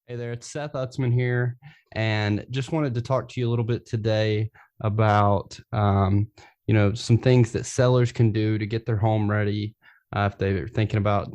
Hey there, it's Seth Utzman here, and just wanted to talk to you a little bit today about, some things that sellers can do to get their home ready if they're thinking about,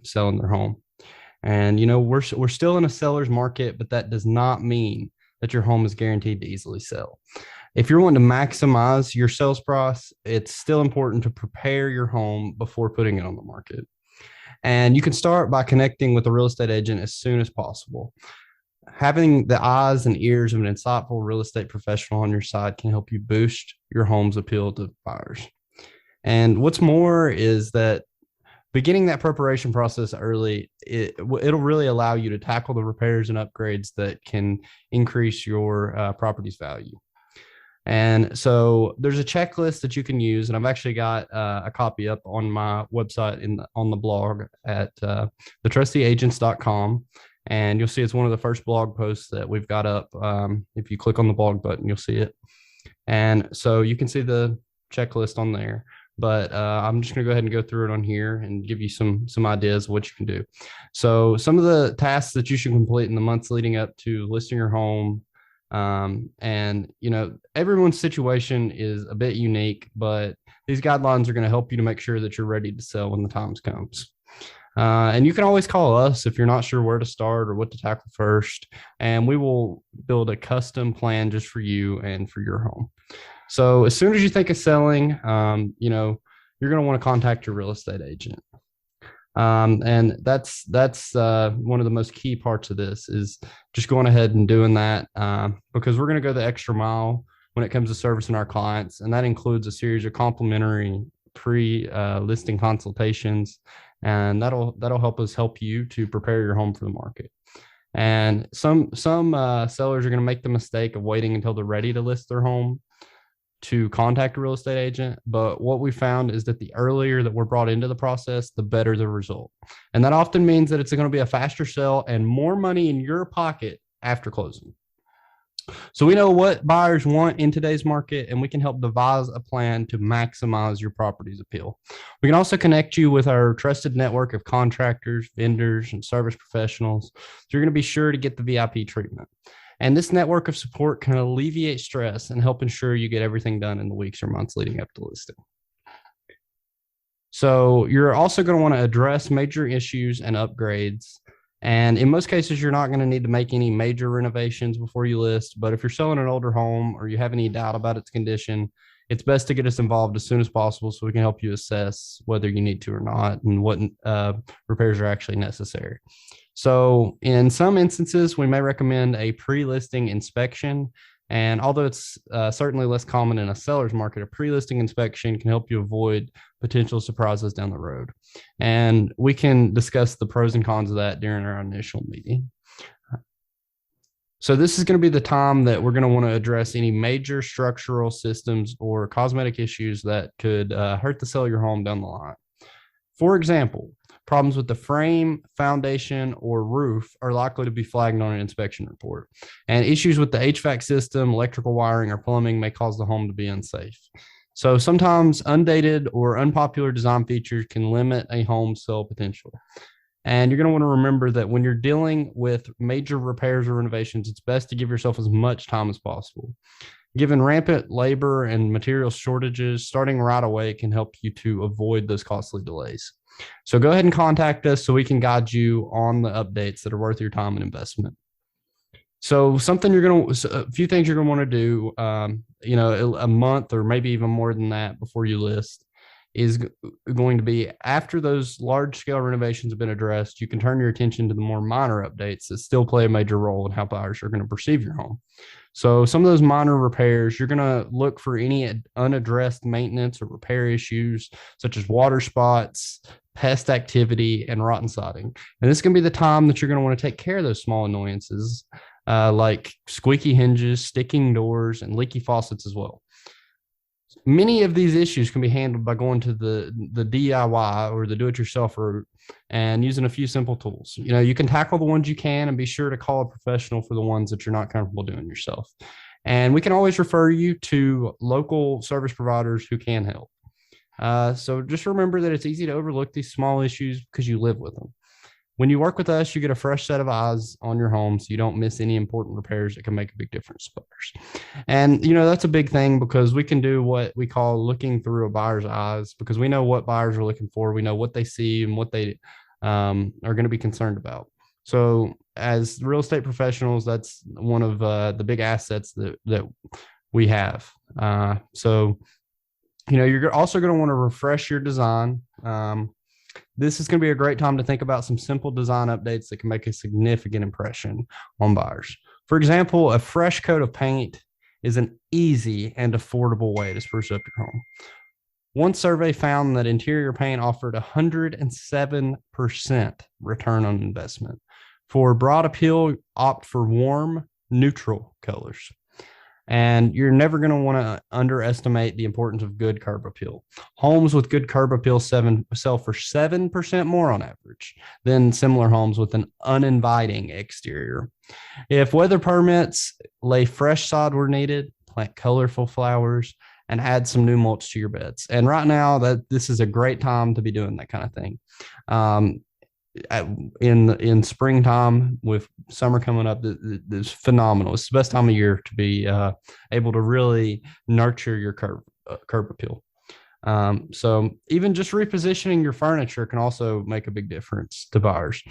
selling their home. And we're still in a seller's market, but that does not mean that your home is guaranteed to easily sell. If you're wanting to maximize your sales price, it's still important to prepare your home before putting it on the market. And you can start by connecting with a real estate agent as soon as possible. Having the eyes and ears of an insightful real estate professional on your side can help you boost your home's appeal to buyers. And what's more is that beginning that preparation process early, it'll really allow you to tackle the repairs and upgrades that can increase your property's value. And so there's a checklist that you can use, and I've actually got a copy up on my website on the blog at thetrustyagents.com. And you'll see it's one of the first blog posts that we've got up. If you click on the blog button, you'll see it. And so you can see the checklist on there. But I'm just going to go ahead and go through it on here and give you some ideas of what you can do. So some of the tasks that you should complete in the months leading up to listing your home. Everyone's situation is a bit unique, but these guidelines are going to help you to make sure that you're ready to sell when the time comes. And you can always call us if you're not sure where to start or what to tackle first, and we will build a custom plan just for you and for your home. So as soon as you think of selling, you're going to want to contact your real estate agent. And that's one of the most key parts of this is just going ahead and doing that because we're going to go the extra mile when it comes to servicing our clients, and that includes a series of complimentary pre-listing consultations, and that'll help us help you to prepare your home for the market. And some sellers are going to make the mistake of waiting until they're ready to list their home to contact a real estate agent. But what we found is that the earlier that we're brought into the process, the better the result. And that often means that it's going to be a faster sell and more money in your pocket after closing. So we know what buyers want in today's market, and we can help devise a plan to maximize your property's appeal. We can also connect you with our trusted network of contractors, vendors, and service professionals. So you're going to be sure to get the VIP treatment. And this network of support can alleviate stress and help ensure you get everything done in the weeks or months leading up to listing. So you're also going to want to address major issues and upgrades. And in most cases, you're not going to need to make any major renovations before you list. But if you're selling an older home or you have any doubt about its condition, it's best to get us involved as soon as possible so we can help you assess whether you need to or not and what repairs are actually necessary. So in some instances, we may recommend a pre-listing inspection. And although it's certainly less common in a seller's market, a pre-listing inspection can help you avoid potential surprises down the road. And we can discuss the pros and cons of that during our initial meeting. So this is going to be the time that we're going to want to address any major structural systems or cosmetic issues that could hurt the sale of your home down the line. For example, problems with the frame, foundation, or roof are likely to be flagged on an inspection report. And issues with the HVAC system, electrical wiring, or plumbing may cause the home to be unsafe. So sometimes undated or unpopular design features can limit a home's sale potential. And you're going to want to remember that when you're dealing with major repairs or renovations, it's best to give yourself as much time as possible. Given rampant labor and material shortages, starting right away can help you to avoid those costly delays. So go ahead and contact us so we can guide you on the updates that are worth your time and investment. So a few things you're going to want to do, a month or maybe even more than that before you list is going to be after those large scale renovations have been addressed, you can turn your attention to the more minor updates that still play a major role in how buyers are going to perceive your home. So some of those minor repairs, you're going to look for any unaddressed maintenance or repair issues, such as water spots, pest activity, and rotten siding. And this is going to be the time that you're going to want to take care of those small annoyances, like squeaky hinges, sticking doors, and leaky faucets as well. Many of these issues can be handled by going to the DIY or the do-it-yourself route and using a few simple tools. You can tackle the ones you can and be sure to call a professional for the ones that you're not comfortable doing yourself. And we can always refer you to local service providers who can help. So just remember that it's easy to overlook these small issues because you live with them. When you work with us, you get a fresh set of eyes on your home so you don't miss any important repairs that can make a big difference to buyers. And, that's a big thing because we can do what we call looking through a buyer's eyes because we know what buyers are looking for. We know what they see and what they are going to be concerned about. So, as real estate professionals, that's one of the big assets that we have. So, you're also going to want to refresh your design. This is going to be a great time to think about some simple design updates that can make a significant impression on buyers. For example, a fresh coat of paint is an easy and affordable way to spruce up your home. One survey found that interior paint offered 107% return on investment. For broad appeal, opt for warm, neutral colors. And you're never going to want to underestimate the importance of good curb appeal. Homes with good curb appeal sell for 7% more on average than similar homes with an uninviting exterior. If weather permits, lay fresh sod where needed, plant colorful flowers, and add some new mulch to your beds. And right now, this is a great time to be doing that kind of thing. In springtime with summer coming up, it's phenomenal. It's the best time of year to be able to really nurture your curb appeal. So even just repositioning your furniture can also make a big difference to buyers.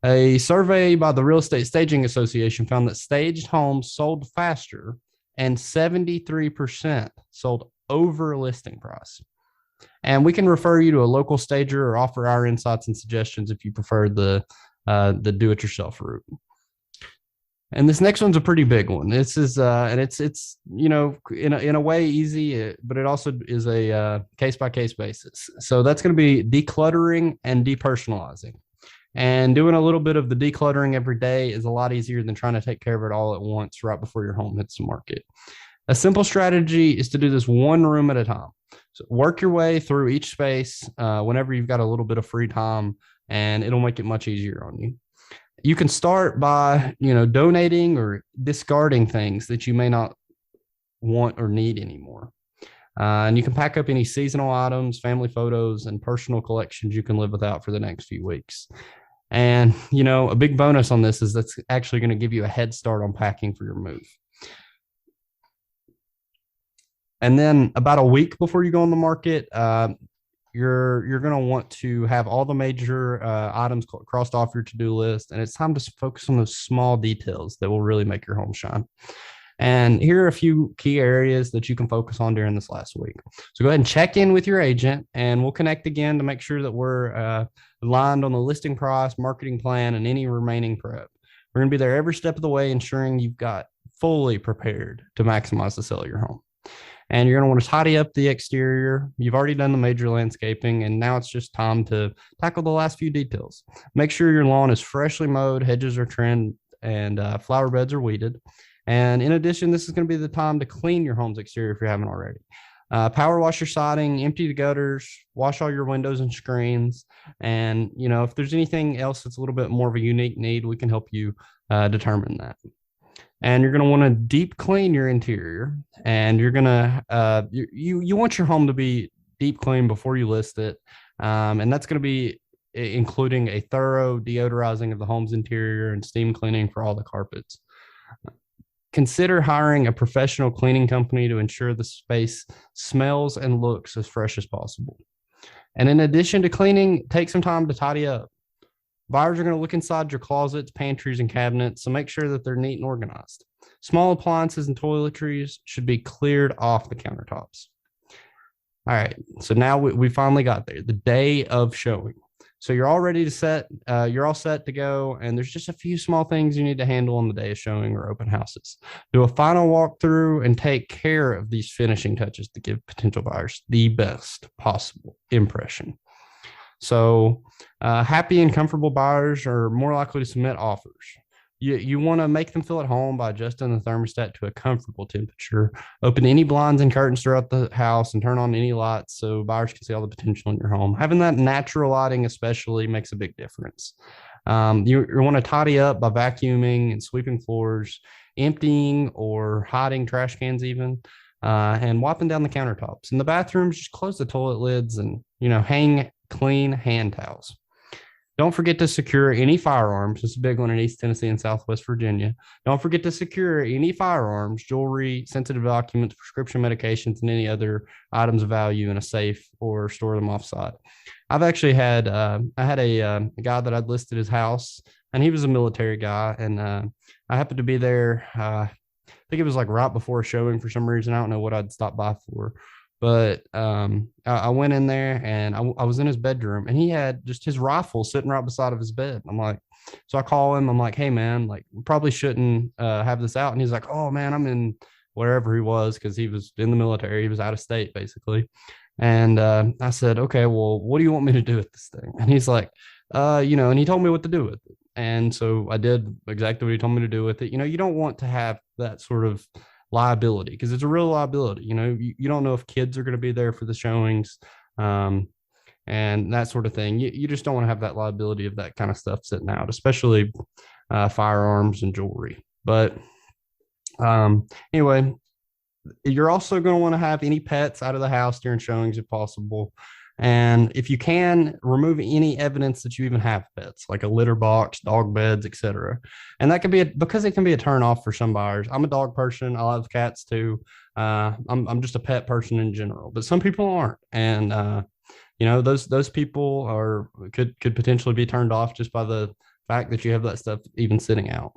A survey by the Real Estate Staging Association found that staged homes sold faster and 73% sold over listing price. And we can refer you to a local stager or offer our insights and suggestions if you prefer the do-it-yourself route. And this next one's a pretty big one. This is and it's in a way easy, but it also is a case-by-case basis. So that's going to be decluttering and depersonalizing. And doing a little bit of the decluttering every day is a lot easier than trying to take care of it all at once right before your home hits the market. A simple strategy is to do this one room at a time. So work your way through each space whenever you've got a little bit of free time, and it'll make it much easier on you. You can start by, donating or discarding things that you may not want or need anymore. And you can pack up any seasonal items, family photos, and personal collections you can live without for the next few weeks. And, a big bonus on this is that's actually going to give you a head start on packing for your move. And then about a week before you go on the market, you're going to want to have all the major items crossed off your to-do list. And it's time to focus on those small details that will really make your home shine. And here are a few key areas that you can focus on during this last week. So go ahead and check in with your agent, and we'll connect again to make sure that we're aligned on the listing price, marketing plan, and any remaining prep. We're going to be there every step of the way, ensuring you've got fully prepared to maximize the sale of your home. And you're going to want to tidy up the exterior. You've already done the major landscaping, and now it's just time to tackle the last few details. Make sure your lawn is freshly mowed, hedges are trimmed, and flower beds are weeded. And in addition, this is going to be the time to clean your home's exterior if you haven't already. Power wash your siding, empty the gutters, wash all your windows and screens. And, if there's anything else that's a little bit more of a unique need, we can help you determine that. And you're going to want to deep clean your interior, and you're going to you want your home to be deep clean before you list it, and that's going to be including a thorough deodorizing of the home's interior and steam cleaning for all the carpets. Consider hiring a professional cleaning company to ensure the space smells and looks as fresh as possible. And in addition to cleaning, take some time to tidy up. Buyers are going to look inside your closets, pantries, and cabinets, so make sure that they're neat and organized. Small appliances and toiletries should be cleared off the countertops. All right, so now we finally got there, the day of showing. So you're all ready to set, you're all set to go, and there's just a few small things you need to handle on the day of showing or open houses. Do a final walkthrough and take care of these finishing touches to give potential buyers the best possible impression. So happy and comfortable buyers are more likely to submit offers. You want to make them feel at home by adjusting the thermostat to a comfortable temperature. Open any blinds and curtains throughout the house and turn on any lights so buyers can see all the potential in your home. Having that natural lighting especially makes a big difference. You want to tidy up by vacuuming and sweeping floors, emptying or hiding trash cans even, and wiping down the countertops. In the bathrooms, just close the toilet lids and, hang clean hand towels. Don't forget to secure any firearms. This is a big one in East Tennessee and Southwest Virginia. Don't forget to secure any firearms, jewelry, sensitive documents, prescription medications, and any other items of value in a safe or store them offsite. I've actually had I had a guy that I'd listed his house, and he was a military guy, and I happened to be there. I think it was like right before a showing for some reason. I don't know what I'd stopped by for, but I went in there and I was in his bedroom and he had just his rifle sitting right beside of his bed. I'm like, so I call him. I'm like, hey man, like we probably shouldn't have this out. And he's like, oh man, I'm in wherever he was because he was in the military. He was out of state basically. And I said, okay, well, what do you want me to do with this thing? And he's like, and he told me what to do with it. And so I did exactly what he told me to do with it. You don't want to have that sort of liability because it's a real liability. You don't know if kids are going to be there for the showings, and that sort of thing. You just don't want to have that liability of that kind of stuff sitting out, especially firearms and jewelry. But anyway, you're also going to want to have any pets out of the house during showings if possible. And if you can, remove any evidence that you even have pets, like a litter box, dog beds, etc. And that can be because it can be a turn off for some buyers. I'm a dog person. I love cats too. I'm just a pet person in general, but some people aren't. And those people could potentially be turned off just by the fact that you have that stuff even sitting out.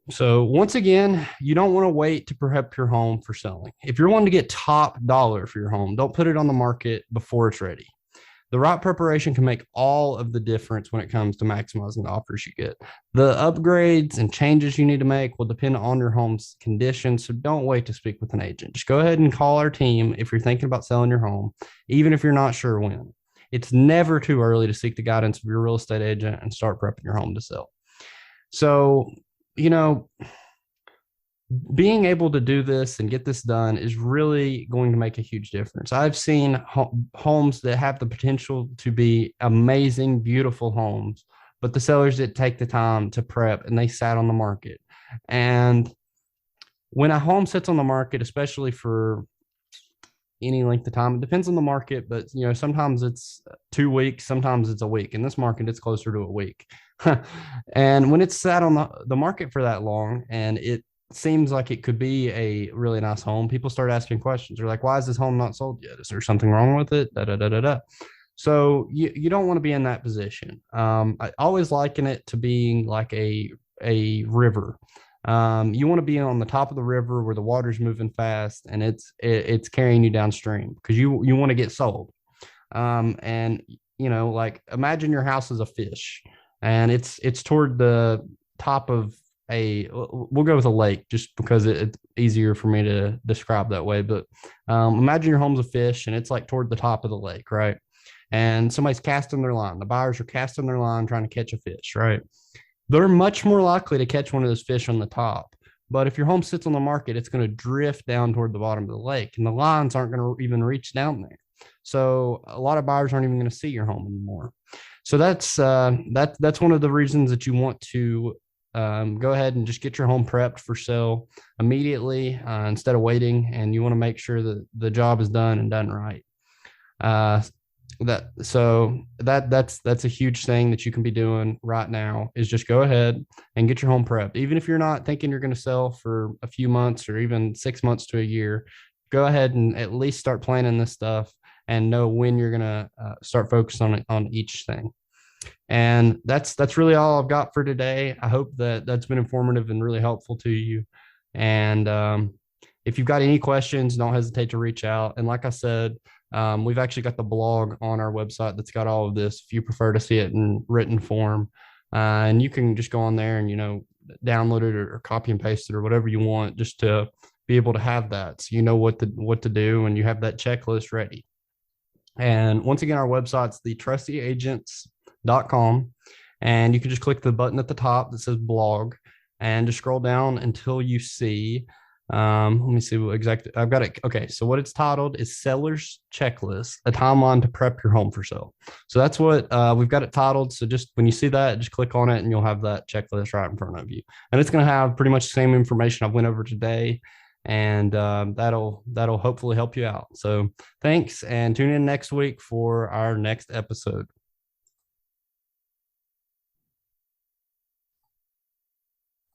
So once again, you don't want to wait to prep your home for selling. If you're wanting to get top dollar for your home, don't put it on the market before it's ready. The right preparation can make all of the difference when it comes to maximizing the offers you get. The upgrades and changes you need to make will depend on your home's condition, so don't wait to speak with an agent. Just go ahead and call our team if you're thinking about selling your home, even if you're not sure when. It's never too early to seek the guidance of your real estate agent and start prepping your home to sell. So, being able to do this and get this done is really going to make a huge difference. I've seen homes that have the potential to be amazing, beautiful homes, but the sellers didn't take the time to prep and they sat on the market. And when a home sits on the market, especially for any length of time, it depends on the market, but sometimes it's 2 weeks, sometimes it's a week. In this market, it's closer to a week. And when it's sat on the market for that long and it seems like it could be a really nice home, people start asking questions. They're like, why is this home not sold yet? Is there something wrong with it? Da, da, da, da, da. So you don't want to be in that position. I always liken it to being like a river. You want to be on the top of the river where the water's moving fast and it's carrying you downstream because you want to get sold. And like imagine your house is a fish and it's toward the top of we'll go with a lake just because it's easier for me to describe that way. But imagine your home's a fish and it's like toward the top of the lake, right? And somebody's casting their line. The buyers are casting their line trying to catch a fish, right? They're much more likely to catch one of those fish on the top. But if your home sits on the market, it's going to drift down toward the bottom of the lake and the lines aren't going to even reach down there. So a lot of buyers aren't even going to see your home anymore. So that's one of the reasons that you want to go ahead and just get your home prepped for sale immediately instead of waiting. And you want to make sure that the job is done and done right. That's a huge thing that you can be doing right now is just go ahead and get your home prepped. Even if you're not thinking you're going to sell for a few months or even 6 months to a year, go ahead and at least start planning this stuff and know when you're going to start focusing on each thing. And that's really all I've got for today. I hope that that's been informative and really helpful to you. And if you've got any questions, don't hesitate to reach out. And like I said, we've actually got the blog on our website that's got all of this if you prefer to see it in written form. And you can just go on there and, download it or copy and paste it or whatever you want just to be able to have that. So you know what to do and you have that checklist ready. And once again, our website's thetrustyagents.com. And you can just click the button at the top that says blog and just scroll down until you see let me see what exactly I've got it. Okay, so what it's titled is Seller's Checklist, a timeline to prep your home for sale. So that's what we've got it titled. So just when you see that, just click on it and you'll have that checklist right in front of you. And it's going to have pretty much the same information I've went over today. And that'll hopefully help you out. So thanks and tune in next week for our next episode.